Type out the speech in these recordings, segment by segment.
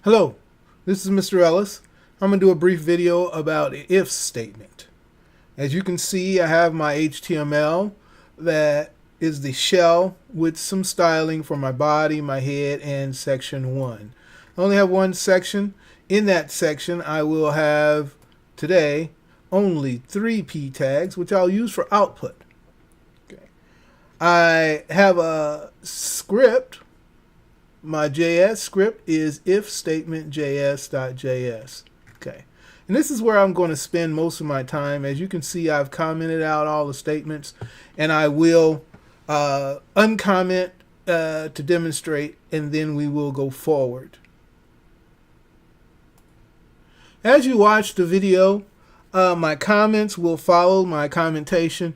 Hello, this is Mr. Ellis. I'm going to do a brief video about an if statement. As you can see, I have my HTML that is the shell with some styling for my body, my head, and section 1. I only have one section. In that section, I will have today only 3 p tags, which I'll use for output. Okay. I have a script. My JS script is if statement js.js. Okay. And this is where I'm going to spend most of my time. As you can see, I've commented out all the statements, and I will uncomment to demonstrate, and then we will go forward. As you watch the video, my comments will follow my commentation.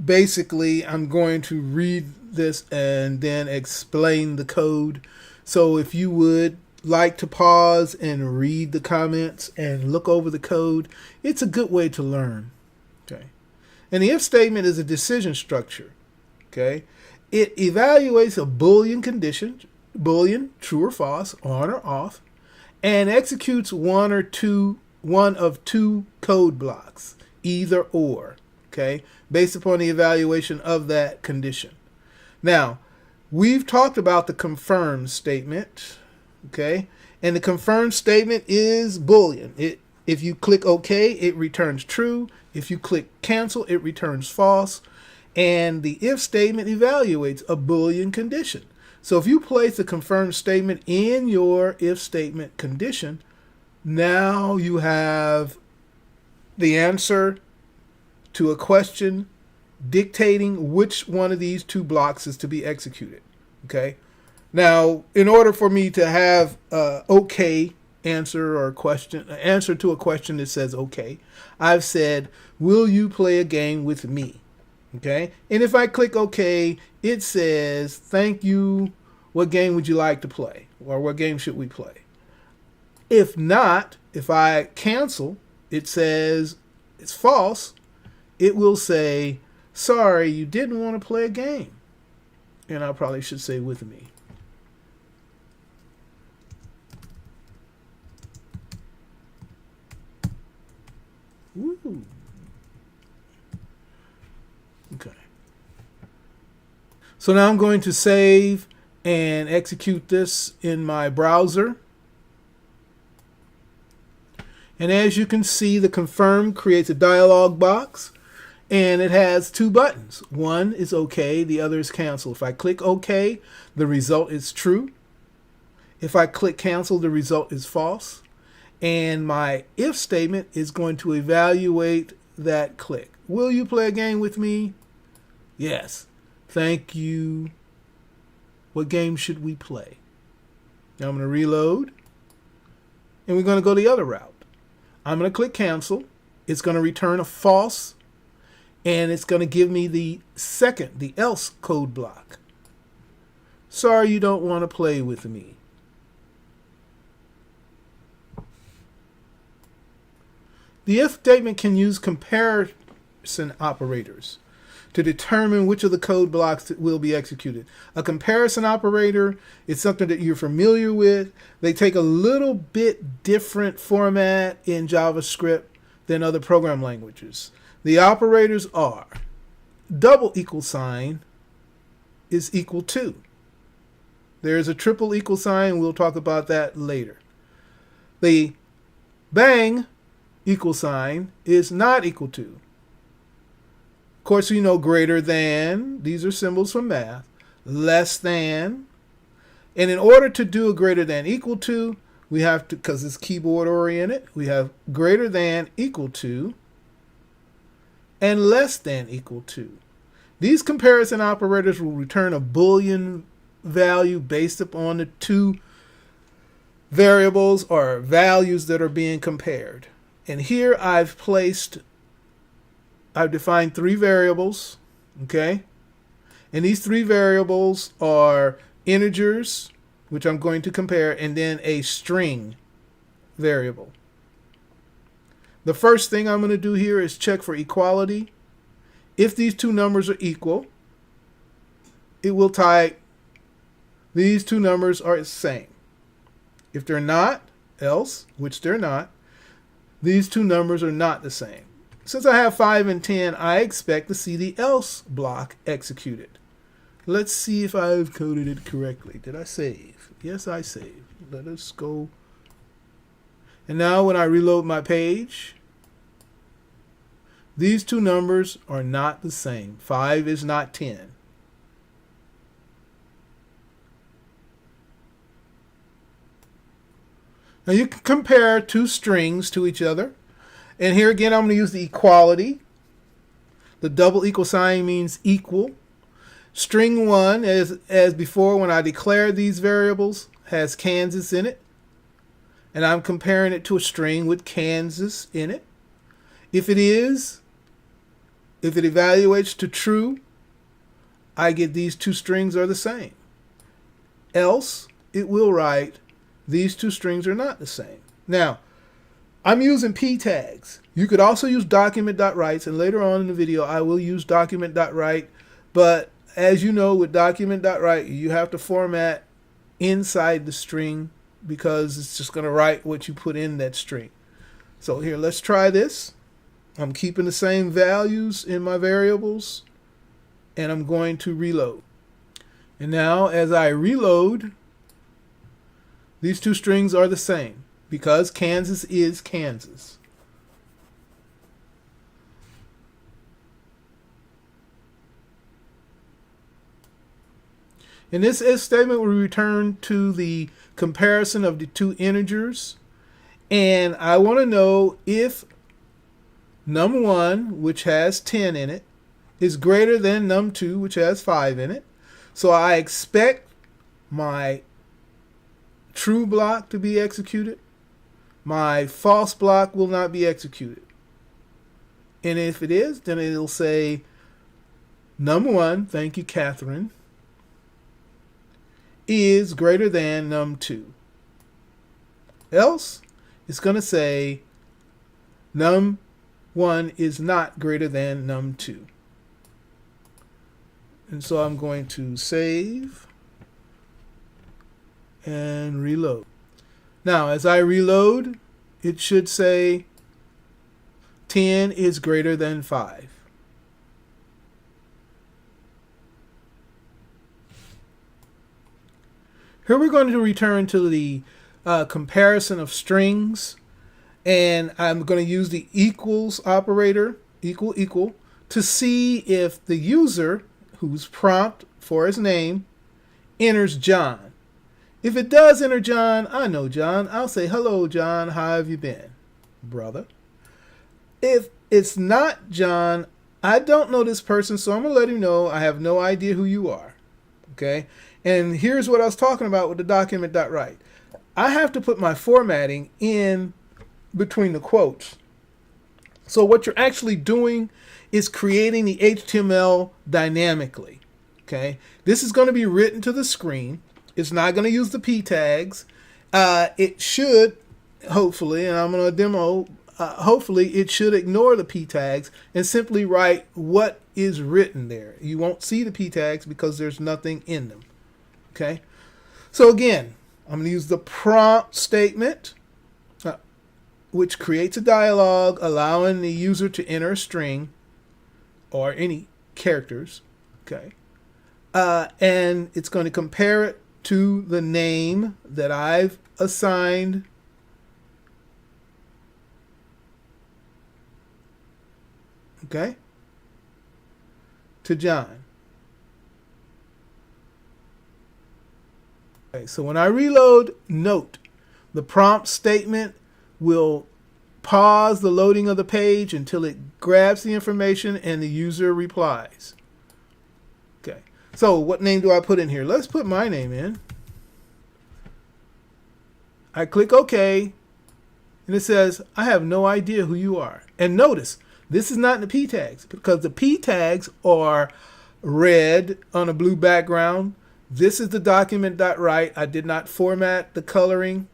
Basically, I'm going to read this and then explain the code. So if you would like to pause and read the comments and look over the code, it's a good way to learn. Okay. And the if statement is a decision structure. Okay. It evaluates a Boolean condition, Boolean, true or false, on or off, and executes one of two code blocks, either or. Okay, based upon the evaluation of that condition. Now, we've talked about the confirm statement, okay, and the confirm statement is Boolean. If you click OK, it returns true. If you click cancel, it returns false. And the if statement evaluates a Boolean condition. So if you place the confirm statement in your if statement condition, now you have the answer to a question dictating which one of these two blocks is to be executed. Okay. Now, in order for me to have OK answer or answer to a question that says OK, I've said, will you play a game with me? Okay. And if I click OK, it says, thank you. What game would you like to play? Or what game should we play? If not, if I cancel, it says it's false. It will say, sorry, you didn't want to play a game. And I probably should say with me. Woo. Okay. So now I'm going to save and execute this in my browser. And as you can see, the confirm creates a dialog box. And it has 2 buttons. One is OK, the other is cancel. If I click OK, the result is true. If I click cancel, the result is false. And my if statement is going to evaluate that click. Will you play a game with me? Yes. Thank you. What game should we play? Now I'm going to reload. And we're going to go the other route. I'm going to click cancel. It's going to return a false. And it's going to give me the else code block. Sorry, you don't want to play with me. The if statement can use comparison operators to determine which of the code blocks that will be executed. A comparison operator is something that you're familiar with. They take a little bit different format in JavaScript than other program languages. The operators are double equal sign is equal to. There's a triple equal sign. We'll talk about that later. The bang equal sign is not equal to. Of course, you know greater than. These are symbols for math. Less than. And in order to do a greater than equal to, we have to, because it's keyboard oriented, we have greater than equal to and less than equal to. These comparison operators will return a Boolean value based upon the 2 variables or values that are being compared. And here I've defined 3 variables, okay? And these 3 variables are integers, which I'm going to compare, and then a string variable. The first thing I'm going to do here is check for equality. If these 2 numbers are equal, it will type these 2 numbers are the same. If they're not, else, which they're not, these two numbers are not the same. Since I have 5 and 10, I expect to see the else block executed. Let's see if I've coded it correctly. Did I save? Yes, I saved. Let us go. And now when I reload my page, these two numbers are not the same. 5 is not 10. Now you can compare two strings to each other. And here again, I'm going to use the equality. The double equal sign means equal. String 1, as before when I declared these variables, has Kansas in it. And I'm comparing it to a string with Kansas in it. If it evaluates to true, I get these two strings are the same. Else, it will write these two strings are not the same. Now, I'm using p tags. You could also use document.writes, and later on in the video I will use document.write, but as you know, with document.write, you have to format inside the string because it's just going to write what you put in that string. So here, let's try this. I'm keeping the same values in my variables, and I'm going to reload. And now as I reload, these two strings are the same because Kansas is Kansas. In this if statement, we return to the comparison of the two integers. And I want to know if num1, which has 10 in it, is greater than num2, which has 5 in it. So I expect my true block to be executed. My false block will not be executed. And if it is, then it'll say num1, thank you, Catherine, is greater than num2. Else, it's going to say num1 is not greater than num2. And so I'm going to save and reload. Now, as I reload, it should say 10 is greater than 5. Here we're going to return to the comparison of strings, and I'm going to use the equals operator, equal, equal, to see if the user, whose prompt for his name, enters John. If it does enter John, I know John. I'll say, hello, John. How have you been, brother? If it's not John, I don't know this person, so I'm going to let him know I have no idea who you are. Okay? And here's what I was talking about with the document.write. I have to put my formatting in between the quotes. So what you're actually doing is creating the HTML dynamically. Okay? This is going to be written to the screen. It's not going to use the p tags. It should, hopefully, and I'm going to demo, hopefully it should ignore the p tags and simply write what is written there. You won't see the p tags because there's nothing in them. Okay, so again, I'm going to use the prompt statement, which creates a dialog allowing the user to enter a string or any characters. Okay, and it's going to compare it to the name that I've assigned to John. Okay, so when I reload, note the prompt statement will pause the loading of the page until it grabs the information and the user replies. Okay, so what name do I put in here? Let's put my name in. I click OK, and it says, I have no idea who you are. And notice, this is not in the p tags because the p tags are red on a blue background. This is the document.write. I did not format the coloring.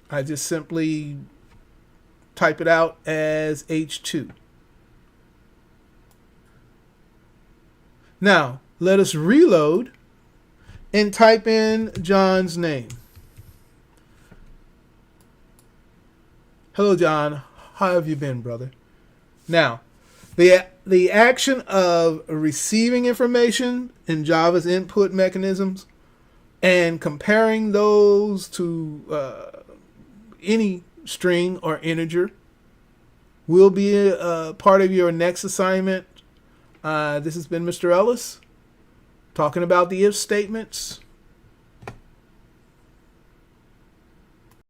I just simply type it out as H2. Now, let us reload and type in John's name. Hello, John. How have you been, brother? Now, the action of receiving information in Java's input mechanisms and comparing those to any string or integer will be a part of your next assignment. This has been Mr. Ellis talking about the if statements.